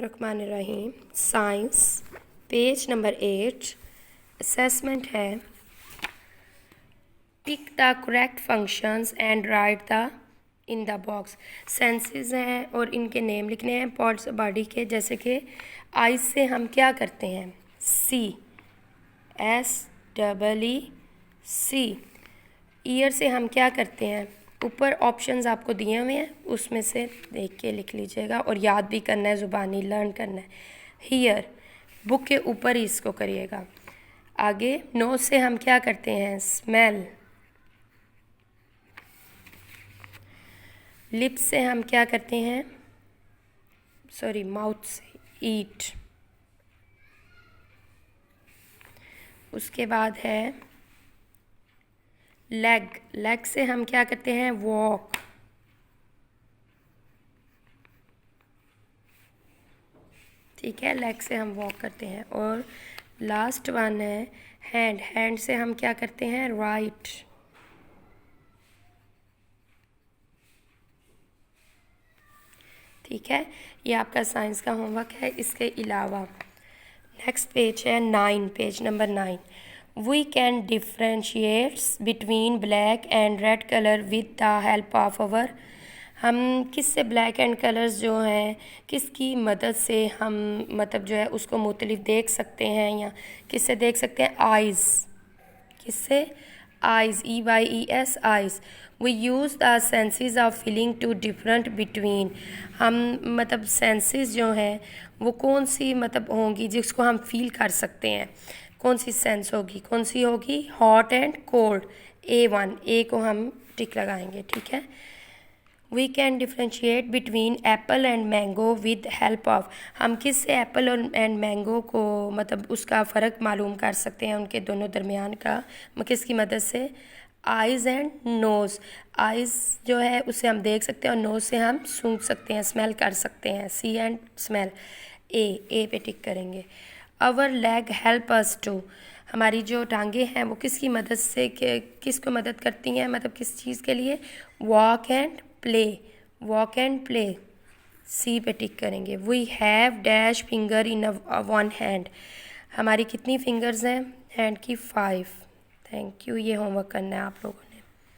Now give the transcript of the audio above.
बिस्मिल्लाहिर्रहमानिर्रहीम। Science page number 8 assessment है। Pick the correct functions and write the in the box. Senses हैं और इनके नेम लिखने हैं पार्ट्स बॉडी के, जैसे कि आइज से हम क्या करते हैं, सी, SEE। ईयर से हम क्या करते हैं, ऊपर ऑप्शंस आपको दिए हुए हैं, उसमें से देख के लिख लीजिएगा और याद भी करना है, ज़ुबानी लर्न करना है। हियर, बुक के ऊपर ही इसको करिएगा। आगे नोज से हम क्या करते हैं, स्मेल। लिप्स से हम क्या करते हैं, माउथ से ईट। उसके बाद है लेग से हम क्या करते हैं, वॉक। ठीक है, लेग से हम वॉक करते हैं। और लास्ट वन है हैंड से हम क्या करते हैं, राइट। ठीक है, ये आपका साइंस का होमवर्क है। इसके अलावा नेक्स्ट पेज है 9, page number 9। We can differentiates between black and red colour with the help of our. हम किससे ब्लैक एंड कलर्स जो हैं, किसकी मदद से हम मतलब जो है उसको मुख्तलिफ देख सकते हैं, या किससे देख सकते हैं, आइज़। किससे, eyes, EYES, eyes. We use the senses of feeling to different between. हम मतलब सेंसेस जो हैं वो कौन सी मतलब होंगी जिसको हम फील कर सकते हैं, कौन सी सेंस होगी, कौन सी होगी, हॉट एंड कोल्ड। A1, ए को हम टिक लगाएंगे। ठीक है, we can differentiate between apple and mango with help of. हम किस से एप्पल और एंड मैंगो को मतलब उसका फ़र्क मालूम कर सकते हैं, उनके दोनों दरमियान का, किसकी मदद से, आइज़ एंड नोज़। आइज़ जो है उसे हम देख सकते हैं और नोज़ से हम सूंघ सकते हैं, स्मेल कर सकते हैं। सी एंड स्मेल। ए पे टिक करेंगे। Our leg help us to. हमारी जो टांगे हैं वो किसकी मदद से, किसको मदद करती हैं, मतलब किस चीज़ के लिए, walk and play. Walk and play, C पे टिक करेंगे। We have dash finger in one hand. हमारी कितनी फिंगर्स हैं हैंड की, 5। Thank you. ये होमवर्क करना है आप लोगों ने।